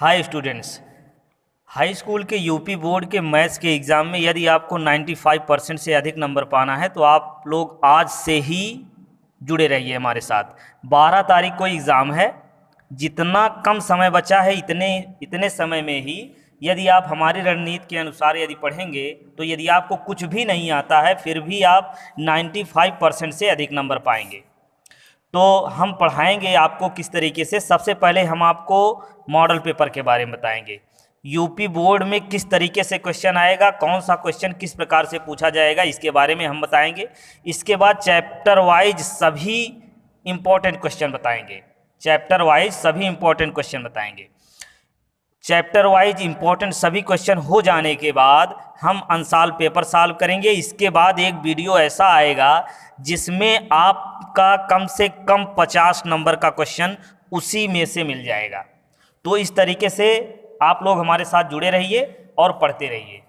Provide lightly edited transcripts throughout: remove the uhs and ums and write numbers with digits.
Hi students, high school के UP board के maths के एग्ज़ाम में यदि आपको 95% से अधिक नंबर पाना है तो आप लोग आज से ही जुड़े रहिए हमारे साथ। 12 तारीख को एग्ज़ाम है। जितना कम समय बचा है इतने इतने समय में ही यदि आप हमारी रणनीति के अनुसार यदि पढ़ेंगे तो यदि आपको कुछ भी नहीं आता है फिर भी आप 95% से अधिक नंबर पाएंगे। तो हम पढ़ाएंगे आपको किस तरीके से। सबसे पहले हम आपको मॉडल पेपर के बारे में बताएंगे। यूपी बोर्ड में किस तरीके से क्वेश्चन आएगा, कौन सा क्वेश्चन किस प्रकार से पूछा जाएगा, इसके बारे में हम बताएंगे। इसके बाद चैप्टर वाइज सभी इम्पोर्टेंट क्वेश्चन बताएंगे। चैप्टर वाइज सभी इम्पोर्टेंट क्वेश्चन बताएंगे। चैप्टर वाइज इम्पोर्टेंट सभी क्वेश्चन हो जाने के बाद हम अनसाल पेपर सॉल्व करेंगे। इसके बाद एक वीडियो ऐसा आएगा जिसमें आपका कम से कम 50 नंबर का क्वेश्चन उसी में से मिल जाएगा। तो इस तरीके से आप लोग हमारे साथ जुड़े रहिए और पढ़ते रहिए।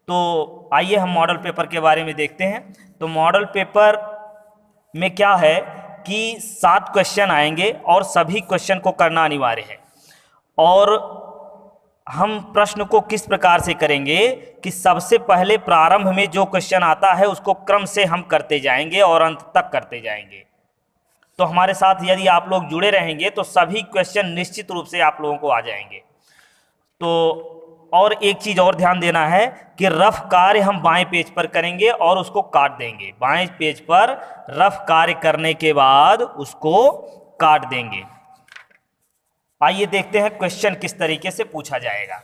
तो आइए हम मॉडल पेपर के बारे में देखते हैं। तो मॉडल पेपर में क्या है कि 7 क्वेश्चन आएंगे और सभी क्वेश्चन को करना अनिवार्य है। और हम प्रश्न को किस प्रकार से करेंगे कि सबसे पहले प्रारंभ में जो क्वेश्चन आता है उसको क्रम से हम करते जाएंगे और अंत तक करते जाएंगे। तो हमारे साथ यदि आप लोग जुड़े रहेंगे तो सभी क्वेश्चन निश्चित रूप से आप लोगों को आ जाएंगे। तो और एक चीज़ और ध्यान देना है कि रफ कार्य हम बाएं पेज पर करेंगे और उसको काट देंगे। बाएं पेज पर रफ कार्य करने के बाद उसको काट देंगे। आइए देखते हैं क्वेश्चन किस तरीके से पूछा जाएगा।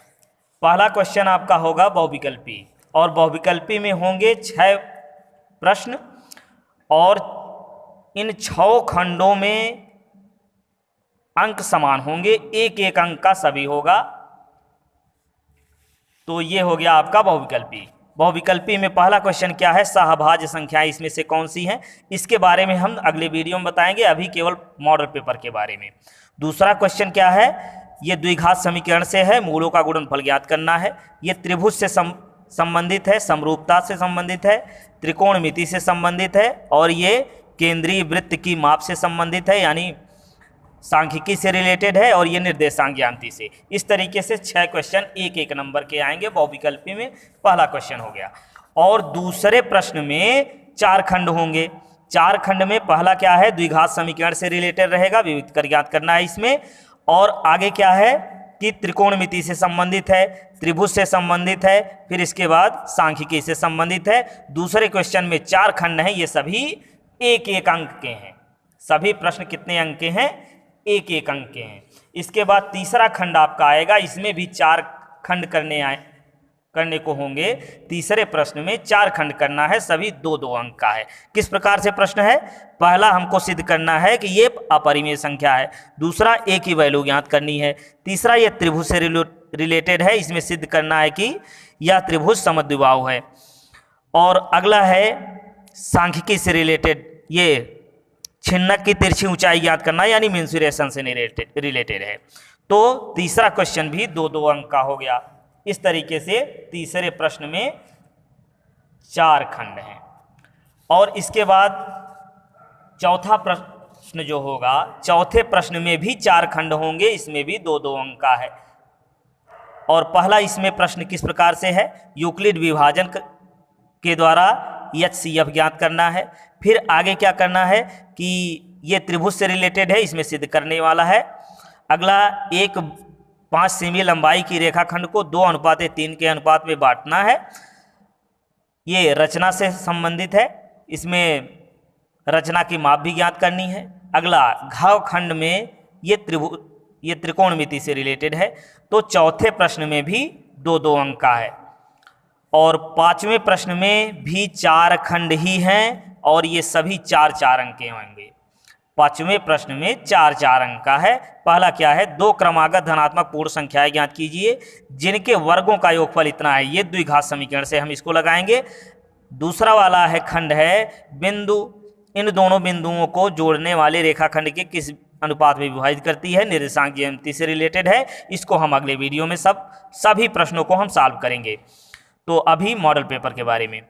पहला क्वेश्चन आपका होगा बहुविकल्पी, और बहुविकल्पी में होंगे 6 प्रश्न और इन 6 खंडों में अंक समान होंगे, एक एक अंक का सभी होगा। तो ये हो गया आपका बहुविकल्पी। बहुविकल्पी में पहला क्वेश्चन क्या है, सहभाज्य संख्याएं इसमें से कौन सी हैं, इसके बारे में हम अगले वीडियो में बताएंगे, अभी केवल मॉडल पेपर के बारे में। दूसरा क्वेश्चन क्या है, ये द्विघात समीकरण से है, मूलों का गुणनफल ज्ञात करना है। ये त्रिभुज से संबंधित है, समरूपता से संबंधित है, त्रिकोणमिति से संबंधित है और ये केंद्रीय वृत्त की माप से संबंधित है, यानी सांख्यिकी से रिलेटेड है, और ये निर्देशांक ज्ञानती से। इस तरीके से 6 क्वेश्चन एक एक नंबर के आएंगे। बहुविकल्पी में पहला क्वेश्चन हो गया। और दूसरे प्रश्न में 4 खंड होंगे। 4 खंड में पहला क्या है, द्विघात समीकरण से रिलेटेड रहेगा, विविध कर ज्ञात करना है इसमें। और आगे क्या है कि त्रिकोणमिति से संबंधित है, त्रिभुज से संबंधित है, फिर इसके बाद सांख्यिकी से संबंधित है। दूसरे क्वेश्चन में 4 खंड हैं, ये सभी एक एक अंक के हैं। सभी प्रश्न कितने अंक के हैं, एक एक अंक के हैं। इसके बाद तीसरा खंड आपका आएगा, इसमें भी 4 खंड करने को होंगे। तीसरे प्रश्न में 4 खंड करना है, सभी 2-2 अंक का है। किस प्रकार से प्रश्न है, पहला हमको सिद्ध करना है कि ये अपरिमेय संख्या है, दूसरा एक ही वैल्यू ज्ञात करनी है, तीसरा ये त्रिभुज से रिलेटेड है, इसमें सिद्ध करना है कि यह त्रिभुज समद्विबाहु है, और अगला है सांख्यिकी से रिलेटेड, ये छिन्नक की तिरछी ऊंचाई ज्ञात करना है, यानी मेंसुरेशन से रिलेटेड है। तो तीसरा क्वेश्चन भी 2-2 अंक का हो गया। इस तरीके से तीसरे प्रश्न में 4 खंड हैं। और इसके बाद चौथा प्रश्न जो होगा, चौथे प्रश्न में भी 4 खंड होंगे, इसमें भी 2-2 अंक का है। और पहला इसमें प्रश्न किस प्रकार से है, यूक्लिड विभाजन के द्वारा HCF ज्ञात करना है। फिर आगे क्या करना है कि ये त्रिभुज से रिलेटेड है, इसमें सिद्ध करने वाला है। अगला एक 5 सेमी लंबाई की रेखाखंड को 2:3 के अनुपात में बांटना है, ये रचना से संबंधित है, इसमें रचना की माप भी ज्ञात करनी है। अगला घाव खंड में ये त्रिकोणमिति से रिलेटेड है। तो चौथे प्रश्न में भी 2-2 अंक का है। और 5वें प्रश्न में भी 4 खंड ही हैं और ये सभी 4-4 अंक के होंगे। 5वें प्रश्न में 4-4 अंक का है। पहला क्या है, 2 क्रमागत धनात्मक पूर्ण संख्याएं ज्ञात कीजिए जिनके वर्गों का योगफल इतना है, ये द्विघात समीकरण से हम इसको लगाएंगे। दूसरा वाला है खंड है बिंदु, इन दोनों बिंदुओं को जोड़ने वाले रेखाखंड के किस अनुपात में विभाजित करती है, निर्देशांक ज्यामिति से रिलेटेड है। इसको हम अगले वीडियो में सभी प्रश्नों को हम सॉल्व करेंगे। तो अभी मॉडल पेपर के बारे में।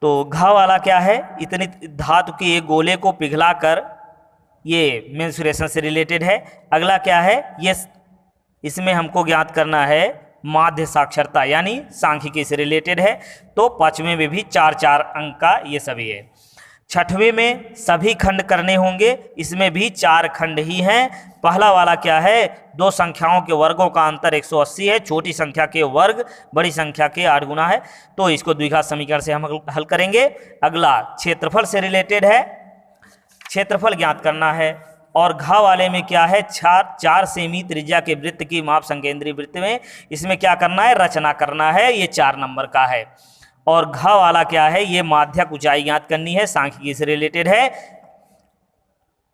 तो घ वाला क्या है, इतनी धातु के एक गोले को पिघलाकर, ये मेंसुरेशन से रिलेटेड है। अगला क्या है, ये इसमें हमको ज्ञात करना है माध्य साक्षरता, यानी सांख्यिकी से रिलेटेड है। तो 5वें में भी 4-4 अंक का ये सभी है। 6वें में सभी खंड करने होंगे, इसमें भी 4 खंड ही हैं। पहला वाला क्या है, दो संख्याओं के वर्गों का अंतर 180 है, छोटी संख्या के वर्ग बड़ी संख्या के 8 गुना है, तो इसको द्विघात समीकरण से हम हल करेंगे। अगला क्षेत्रफल से रिलेटेड है, क्षेत्रफल ज्ञात करना है। और घ वाले में क्या है, 4 सेमी त्रिज्या के वृत्त की माप संकेंद्रीय वृत्त में, इसमें क्या करना है, रचना करना है, ये 4 नंबर का है। और घ वाला क्या है, ये माध्यक ऊंचाई ज्ञात करनी है, सांख्यिकी से रिलेटेड है।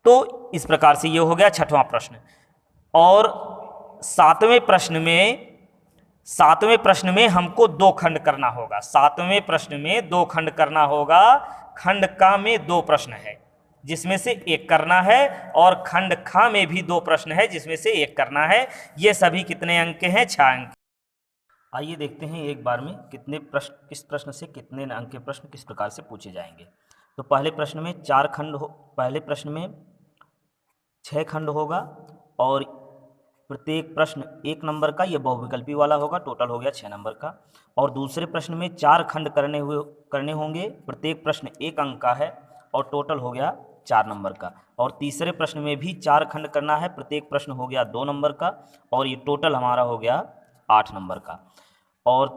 तो इस प्रकार से ये हो गया 6वां प्रश्न। और 7वें प्रश्न में हमको 2 खंड करना होगा। 7वें प्रश्न में 2 खंड करना होगा। खंड का में 2 प्रश्न है जिसमें से 1 करना है, और खंड खा में भी 2 प्रश्न है जिसमें से 1 करना है। ये सभी कितने अंक के हैं, 6 अंक। आइए देखते हैं एक बार में कितने प्रश्न, किस प्रश्न से कितने अंक के प्रश्न किस प्रकार से पूछे जाएंगे। तो पहले प्रश्न में 4 खंड पहले प्रश्न में 6 खंड होगा, और प्रत्येक प्रश्न 1 नंबर का, ये बहुविकल्पी वाला होगा, टोटल हो गया 6 नंबर का। और दूसरे प्रश्न में 4 खंड करने होंगे, प्रत्येक प्रश्न 1 अंक का है, और टोटल हो गया 4 नंबर का। और तीसरे प्रश्न में भी 4 खंड करना है, प्रत्येक प्रश्न हो गया 2 नंबर का, और ये टोटल हमारा हो गया 8 नंबर का। और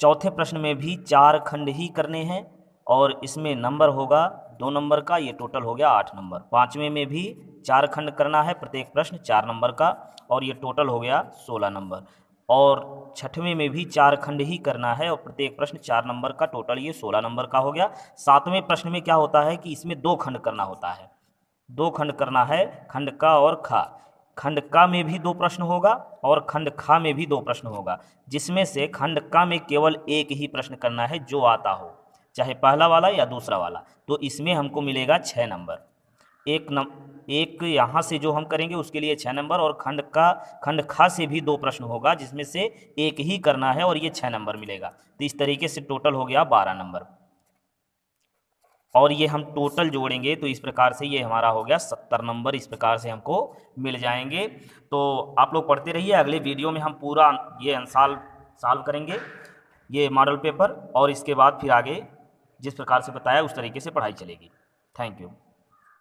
चौथे प्रश्न में भी 4 खंड ही करने हैं, और इसमें नंबर होगा 2 नंबर का, ये टोटल हो गया 8 नंबर। 5वें में भी 4 खंड करना है, प्रत्येक प्रश्न 4 नंबर का, और ये टोटल हो गया 16 नंबर। और 6वें में भी 4 खंड ही करना है, और प्रत्येक प्रश्न 4 नंबर का, टोटल ये 16 नंबर का हो गया। 7वें प्रश्न में क्या होता है कि इसमें 2 खंड करना होता है, 2 खंड करना है, खंड का और खा। खंड का में भी 2 प्रश्न होगा, और खंड खा में भी 2 प्रश्न होगा, जिसमें से खंड का में केवल 1 ही प्रश्न करना है जो आता हो, चाहे पहला वाला या दूसरा वाला। तो इसमें हमको मिलेगा 6 नंबर। एक यहाँ से जो हम करेंगे उसके लिए 6 नंबर, और खंड खा से भी 2 प्रश्न होगा जिसमें से 1 ही करना है, और ये 6 नंबर मिलेगा। तो इस तरीके से टोटल हो गया 12 नंबर। और ये हम टोटल जोड़ेंगे तो इस प्रकार से ये हमारा हो गया 70 नंबर, इस प्रकार से हमको मिल जाएंगे। तो आप लोग पढ़ते रहिए, अगले वीडियो में हम पूरा ये आंसर सॉल्व करेंगे, ये मॉडल पेपर, और इसके बाद फिर आगे जिस प्रकार से बताया उस तरीके से पढ़ाई चलेगी। Thank you.